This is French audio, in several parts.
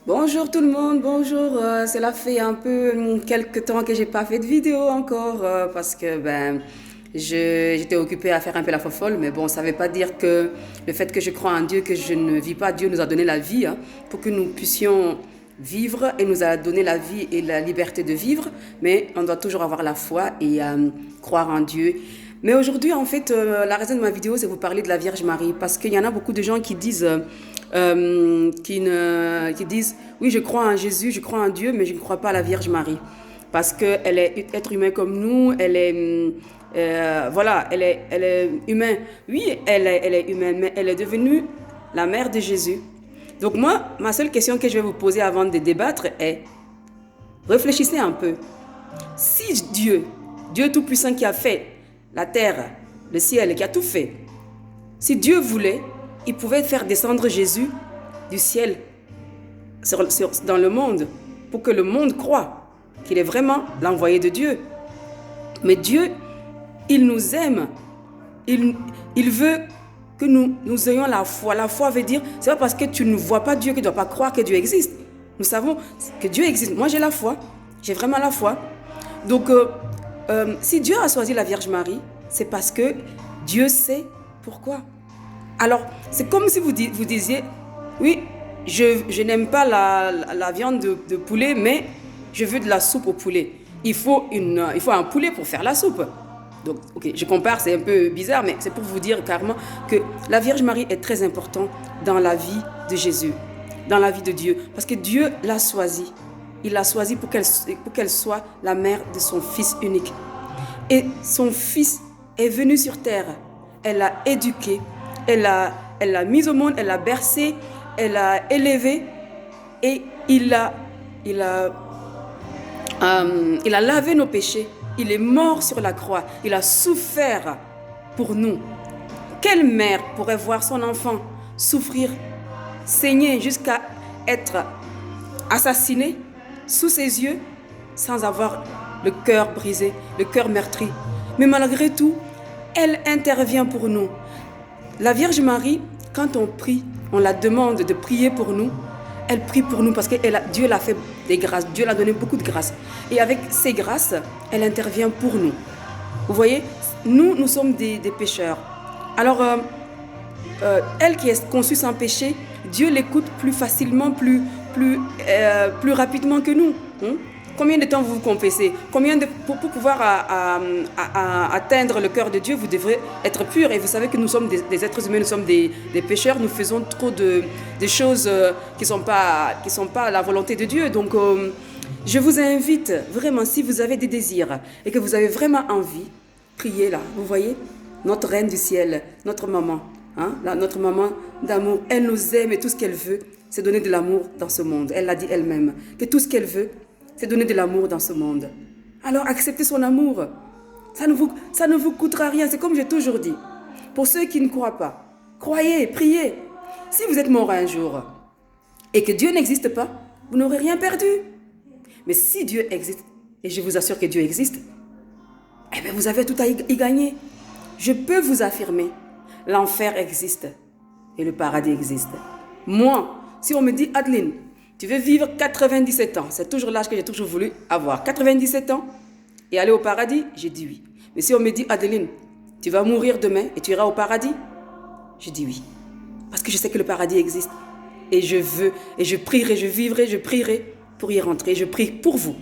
Bonjour tout le monde, bonjour. Cela fait un peu quelques temps que j'ai pas fait de vidéo encore parce que j'étais occupée à faire un peu la fofolle, mais bon, ça veut pas dire que le fait que je crois en Dieu, que je ne vis pas, Dieu nous a donné la vie pour que nous puissions vivre et nous a donné la vie et la liberté de vivre, mais on doit toujours avoir la foi et croire en Dieu. Mais aujourd'hui, en fait, la raison de ma vidéo, c'est vous parler de la Vierge Marie, parce qu'il y en a beaucoup de gens qui disent, qui disent, oui, je crois en Jésus, je crois en Dieu, mais je ne crois pas à la Vierge Marie, parce qu'elle est être humain comme nous, elle est, voilà, elle est humaine. Oui, elle est humaine, mais elle est devenue la mère de Jésus. Donc moi, ma seule question que je vais vous poser avant de débattre est, réfléchissez un peu. Si Dieu, Dieu Tout-Puissant qui a fait la terre, le ciel, qui a tout fait, si Dieu voulait, il pouvait faire descendre Jésus du ciel dans le monde pour que le monde croie qu'il est vraiment l'envoyé de Dieu. Mais Dieu, il nous aime. Il veut que nous ayons la foi. La foi veut dire, c'est pas parce que tu ne vois pas Dieu que tu ne dois pas croire que Dieu existe. Nous savons que Dieu existe. Moi, j'ai la foi. J'ai vraiment la foi. Donc, si Dieu a choisi la Vierge Marie, c'est parce que Dieu sait pourquoi. Alors, c'est comme si vous disiez, oui, je n'aime pas la viande de poulet, mais je veux de la soupe au poulet. Il faut un poulet pour faire la soupe. Donc, ok, je compare, c'est un peu bizarre, mais c'est pour vous dire carrément que la Vierge Marie est très importante dans la vie de Jésus, dans la vie de Dieu, parce que Dieu l'a choisie. Il l'a choisie pour qu'elle soit la mère de son Fils unique. Et son Fils est venu sur terre. Elle l'a éduqué, elle l'a mise au monde, elle l'a bercé, elle l'a élevé et il a lavé nos péchés. Il est mort sur la croix. Il a souffert pour nous. Quelle mère pourrait voir son enfant souffrir, saigner jusqu'à être assassiné sous ses yeux sans avoir le cœur brisé, le cœur meurtri? Mais malgré tout, elle intervient pour nous. La Vierge Marie, quand on prie, on la demande de prier pour nous. Elle prie pour nous parce que Dieu l'a fait des grâces. Dieu l'a donné beaucoup de grâces. Et avec ces grâces, elle intervient pour nous. Vous voyez, nous sommes des pécheurs. Alors, elle qui est conçue sans péché, Dieu l'écoute plus facilement, plus rapidement que nous. Combien de temps vous vous confessez? Pour pouvoir atteindre le cœur de Dieu, vous devrez être pur. Et vous savez que nous sommes des êtres humains, nous sommes des pécheurs. Nous faisons trop de choses qui sont pas la volonté de Dieu. Donc, je vous invite vraiment, si vous avez des désirs et que vous avez vraiment envie, priez là. Vous voyez, notre reine du ciel, notre maman, notre maman d'amour, elle nous aime et tout ce qu'elle veut, c'est donner de l'amour dans ce monde. Elle l'a dit elle-même, que tout ce qu'elle veut, c'est donner de l'amour dans ce monde. Alors acceptez son amour. Ça ne vous coûtera rien. C'est comme j'ai toujours dit. Pour ceux qui ne croient pas, croyez, priez. Si vous êtes mort un jour et que Dieu n'existe pas, vous n'aurez rien perdu. Mais si Dieu existe, et je vous assure que Dieu existe, eh bien vous avez tout à y gagner. Je peux vous affirmer, l'enfer existe et le paradis existe. Moi, si on me dit, Adeline, tu veux vivre 97 ans. C'est toujours l'âge que j'ai toujours voulu avoir. 97 ans et aller au paradis, j'ai dit oui. Mais si on me dit, Adeline, tu vas mourir demain et tu iras au paradis, je dis oui. Parce que je sais que le paradis existe. Et je veux, et je prierai, je vivrai, je prierai pour y rentrer. Je prie pour vous.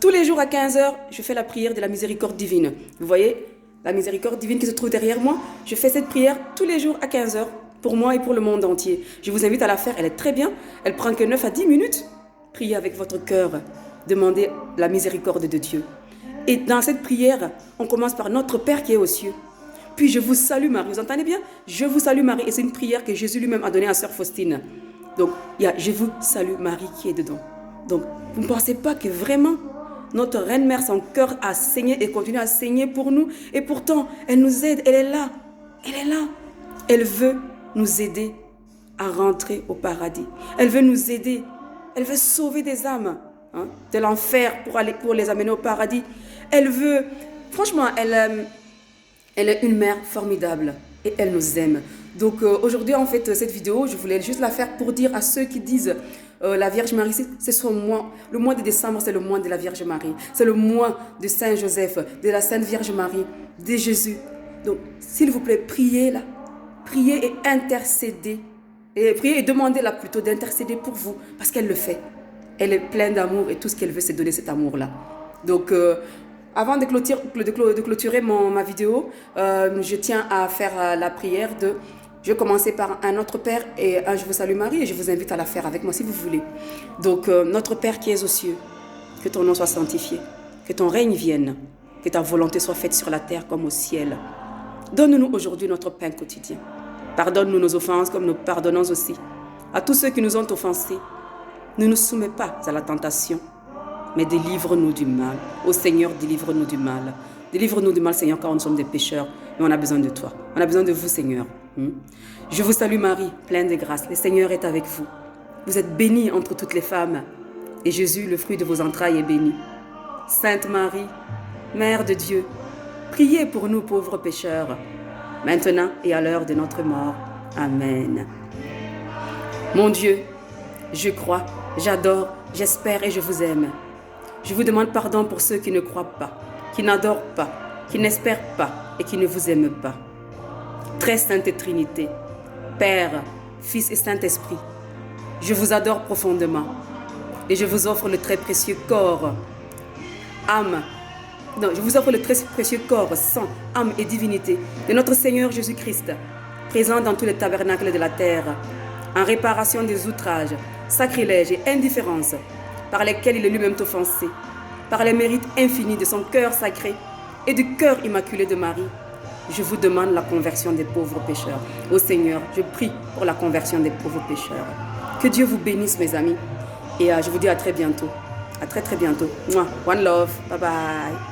Tous les jours à 15h, je fais la prière de la miséricorde divine. Vous voyez, la miséricorde divine qui se trouve derrière moi, je fais cette prière tous les jours à 15h. Pour moi et pour le monde entier. Je vous invite à la faire, elle est très bien. Elle prend que 9 à 10 minutes. Priez avec votre cœur. Demandez la miséricorde de Dieu. Et dans cette prière, on commence par notre Père qui est aux cieux. Puis je vous salue Marie. Vous entendez bien? Je vous salue Marie. Et c'est une prière que Jésus lui-même a donnée à Sœur Faustine. Donc, il y a je vous salue Marie qui est dedans. Donc, vous ne pensez pas que vraiment notre Reine Mère, son cœur a saigné et continue à saigner pour nous. Et pourtant, elle nous aide. Elle est là. Elle est là. Elle veut nous aider à rentrer au paradis. Elle veut nous aider. Elle veut sauver des âmes de l'enfer pour les amener au paradis. Elle veut... Franchement, elle est une mère formidable et elle nous aime. Donc aujourd'hui, en fait, cette vidéo, je voulais juste la faire pour dire à ceux qui disent la Vierge Marie, c'est son mois. Le mois de décembre, c'est le mois de la Vierge Marie. C'est le mois de Saint Joseph, de la Sainte Vierge Marie, de Jésus. Donc, s'il vous plaît, priez là. Priez et intercédez. Et priez et demandez-la plutôt d'intercéder pour vous, parce qu'elle le fait. Elle est pleine d'amour et tout ce qu'elle veut, c'est donner cet amour-là. Donc, avant de clôturer ma vidéo, je tiens à faire la prière de... Je vais commencer par un Notre Père et un Je vous salue Marie et je vous invite à la faire avec moi si vous voulez. Donc, Notre Père qui es aux cieux, que ton nom soit sanctifié, que ton règne vienne, que ta volonté soit faite sur la terre comme au ciel. Donne-nous aujourd'hui notre pain quotidien. Pardonne-nous nos offenses comme nous pardonnons aussi à tous ceux qui nous ont offensés. Ne nous soumets pas à la tentation, mais délivre-nous du mal. Ô Seigneur, délivre-nous du mal. Délivre-nous du mal, Seigneur, car nous sommes des pécheurs, mais on a besoin de toi. On a besoin de vous, Seigneur. Je vous salue Marie, pleine de grâce. Le Seigneur est avec vous. Vous êtes bénie entre toutes les femmes, et Jésus, le fruit de vos entrailles, est béni. Sainte Marie, Mère de Dieu, priez pour nous pauvres pécheurs, maintenant et à l'heure de notre mort. Amen. Mon Dieu, je crois, j'adore, j'espère et je vous aime. Je vous demande pardon pour ceux qui ne croient pas, qui n'adorent pas, qui n'espèrent pas et qui ne vous aiment pas. Très Sainte Trinité, Père, Fils et Saint-Esprit, je vous adore profondément et je vous offre le très précieux corps, je vous offre le très précieux corps, sang, âme et divinité de notre Seigneur Jésus-Christ, présent dans tous les tabernacles de la terre, en réparation des outrages, sacrilèges et indifférences par lesquels il est lui-même offensé, par les mérites infinis de son cœur sacré et du cœur immaculé de Marie. Je vous demande la conversion des pauvres pécheurs. Ô Seigneur, je prie pour la conversion des pauvres pécheurs. Que Dieu vous bénisse, mes amis. Et je vous dis à très bientôt. À très très bientôt. One love. Bye bye.